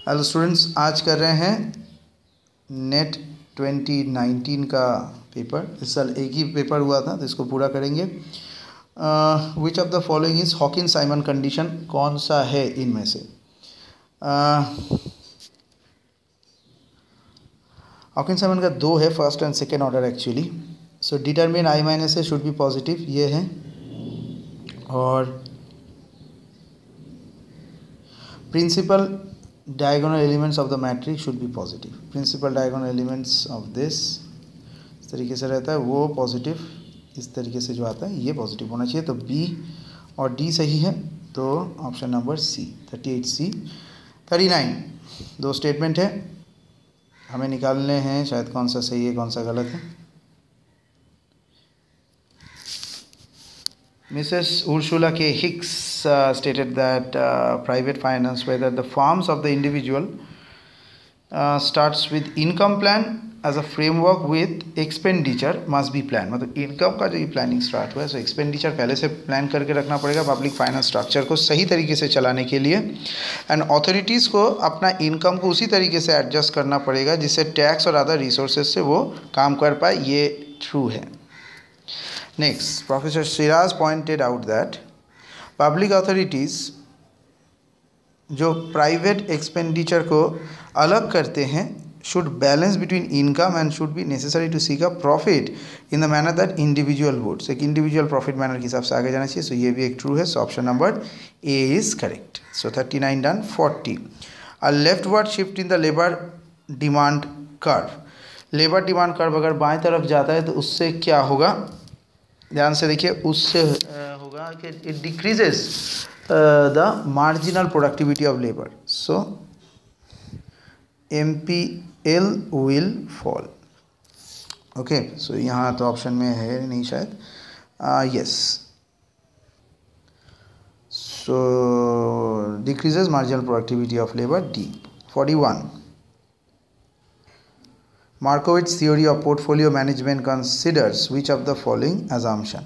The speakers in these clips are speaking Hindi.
हेलो स्टूडेंट्स, आज कर रहे हैं नेट 2019 का पेपर। इस साल एक ही पेपर हुआ था तो इसको पूरा करेंगे। विच of the following is Hawkins Simon condition, कौन सा है इनमें से? हॉकिंस साइमन का दो है, first and second order actually. So determine I minus A should be positive, ये है। और principal diagonal elements of the matrix should be positive. Principal diagonal elements of this इस तरीके से रहता है, वो पॉजिटिव इस तरीके से जो आता है ये पॉजिटिव होना चाहिए। तो बी और डी सही है, तो ऑप्शन नंबर सी 38C। 39 दो स्टेटमेंट है, हमें निकालने हैं शायद कौन सा सही है कौन सा गलत है। Mrs. Ursula K. Hicks stated that private finance, whether the forms of the individual, starts with income plan as a framework with expenditure must be planned। मतलब इनकम का जो ये प्लानिंग स्टार्ट हुआ है, सो एक्सपेंडिचर पहले से प्लान करके रखना पड़ेगा पब्लिक फाइनेंस स्ट्रक्चर को सही तरीके से चलाने के लिए। एंड अथॉरिटीज़ को अपना इनकम को उसी तरीके से एडजस्ट करना पड़ेगा जिससे टैक्स और अदर रिसोर्सेज से वो काम कर पाए, ये ट्रू है। Next, Professor Shiraz pointed out that public authorities जो प्राइवेट एक्सपेंडिचर को अलग करते हैं should balance between income and should be necessary to seek a profit in the manner that individual would। So एक individual profit manner के हिसाब से आगे जाना चाहिए। सो ये भी एक ट्रू है। So option number A is correct. So 39 done. 40 a leftward shift in the labor demand curve। Labour demand curve अगर बाएं तरफ जाता है तो उससे क्या होगा, ध्यान से देखिए। उससे होगा कि it decreases the marginal productivity of labour, so MPL will fall. Okay, so यहाँ तो ऑप्शन में है नहीं शायद, yes. So decreases marginal productivity of labour, D. 41 Markowitz theory of portfolio management considers which of the following assumption।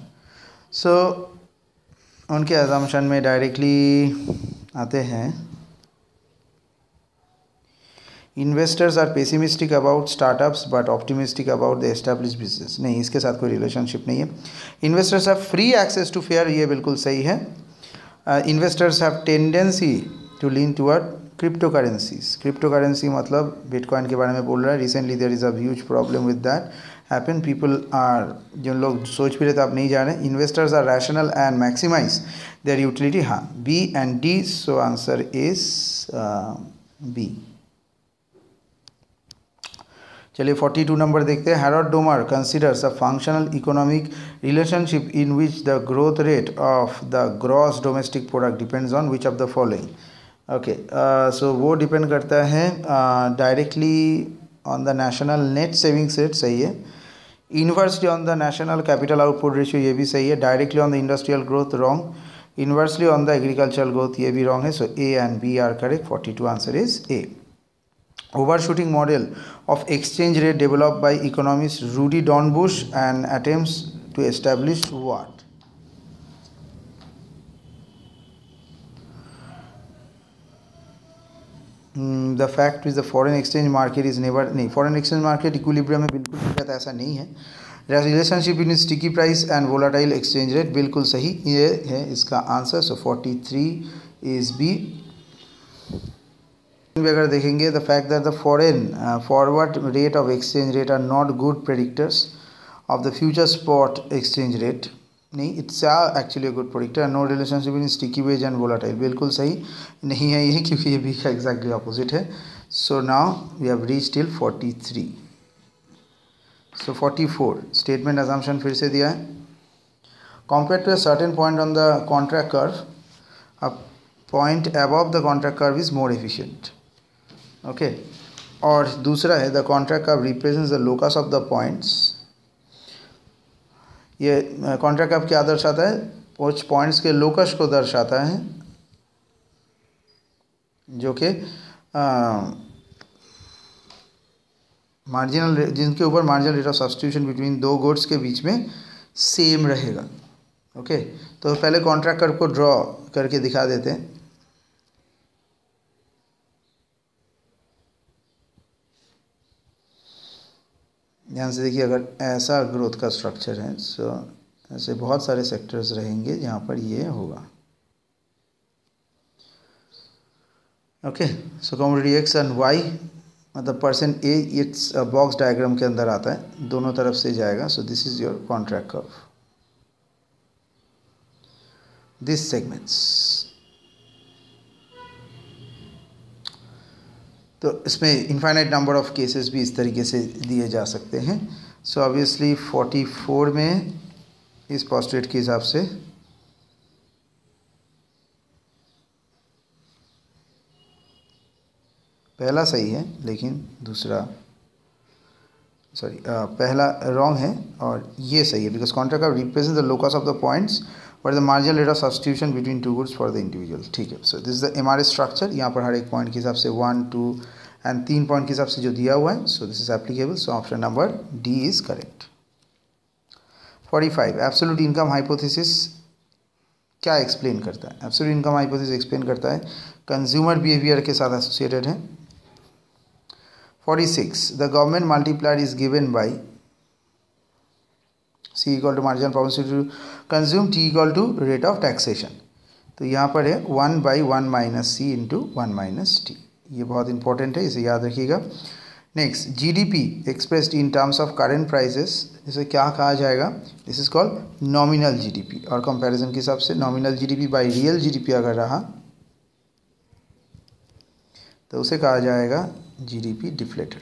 So उनके assumption में डायरेक्टली आते हैं, investors are pessimistic about startups but optimistic about the established business। नहीं, इसके साथ कोई रिलेशनशिप नहीं है। investors have free access to fair, ये बिल्कुल सही है। investors have tendency to lean toward cryptocurrency मतलब बिटकॉइन के बारे में बोल रहा है। Recently there is a huge problem with that happen. People are, जो लोग सोच भी रहे थे आप नहीं जा रहे हैं। Investors are rational and maximise their utility, हाँ, B and D. So answer is B. चलिए 42 नंबर देखते हैं। Harrod Domar considers a functional economic relationship in which the growth rate of the gross domestic product depends on which of the following. Okay, so वो डिपेंड करता है directly on the national net savings rate, सही है। Inversely on the national capital output ratio, ये भी सही है। Directly on the industrial growth, wrong. Inversely on the agricultural growth, ये भी रॉन्ग है। So A and B are correct. 42 answer is A. Overshooting model of exchange rate developed by economist Rudi Dornbusch and attempts to establish what. The fact is the foreign exchange market is never, नहीं, फॉरेन एक्सचेंज मार्केट इक्विलिब्रियम में बिल्कुल नहीं रहता, ऐसा नहीं है। Relationship between sticky price and volatile exchange rate, बिल्कुल सही, ये है इसका आंसर। So 43 is B. अगर देखेंगे the fact that the foreign forward rate of exchange rate are not good predictors of the future spot exchange rate, नहीं, it's actually a good predictor. No relationship in sticky wage and volatile, बिल्कुल सही नहीं है ये, क्योंकि ये भी एग्जैक्टली ऑपोजिट है। So now we have reach till 43। So 44 statement assumption फिर से दिया है। Compare to a certain point on the contract curve, a point above the contract curve is more efficient. Okay, और दूसरा है the contract curve represents the locus of the points. ये कॉन्ट्रैक्ट कर्व क्या दर्शाता है? कुछ पॉइंट्स के लोकस को दर्शाता है, जो कि मार्जिनल, जिनके ऊपर marginal rate of substitution between दो गुड्स के बीच में सेम रहेगा। ओके, तो पहले कॉन्ट्रैक्ट कर्व को ड्रॉ करके दिखा देते हैं। ध्यान से देखिए, अगर ऐसा ग्रोथ का स्ट्रक्चर है सो ऐसे बहुत सारे सेक्टर्स रहेंगे जहाँ पर ये होगा। Okay, so commodity X and Y मतलब percent A it's box diagram के अंदर आता है, दोनों तरफ से जाएगा। So this is your contract curve, this segments. तो इसमें इनफाइनाइट नंबर ऑफ केसेस भी इस तरीके से दिए जा सकते हैं। सो ऑब्वियसली 44 में इस पोस्टुलेट के हिसाब से पहला सही है लेकिन दूसरा पहला रॉन्ग है और ये सही है, because contract curve represent the locus of the points और the marginal rate of substitution between two goods for the individual. ठीक है, so this is the MRS structure. यहाँ पर हर एक पॉइंट के हिसाब से 1, 2 एंड 3 पॉइंट के हिसाब से जो दिया हुआ है, so this is applicable. So option number D is correct. 45 absolute income hypothesis क्या एक्सप्लेन करता है? एब्सोल्यूट इनकम हाइपोथेसिस एक्सप्लेन करता है कंज्यूमर बिहेवियर के साथ एसोसिएटेड है। 46 the government multiplier is given by C equal to marginal propensity to consume, T equal to rate of taxation। तो यहाँ पर है 1 by 1 minus C into 1 minus T। ये बहुत इंपॉर्टेंट है, इसे याद रखिएगा। Next, GDP expressed in terms of current prices, इसे क्या कहा जाएगा? This is called nominal GDP। और कंपैरिजन के हिसाब से nominal GDP by real GDP अगर रहा तो उसे कहा जाएगा GDP deflator।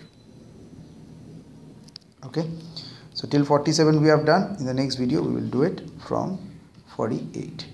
Okay, so till 47 we have done. In the next video we will do it from 48.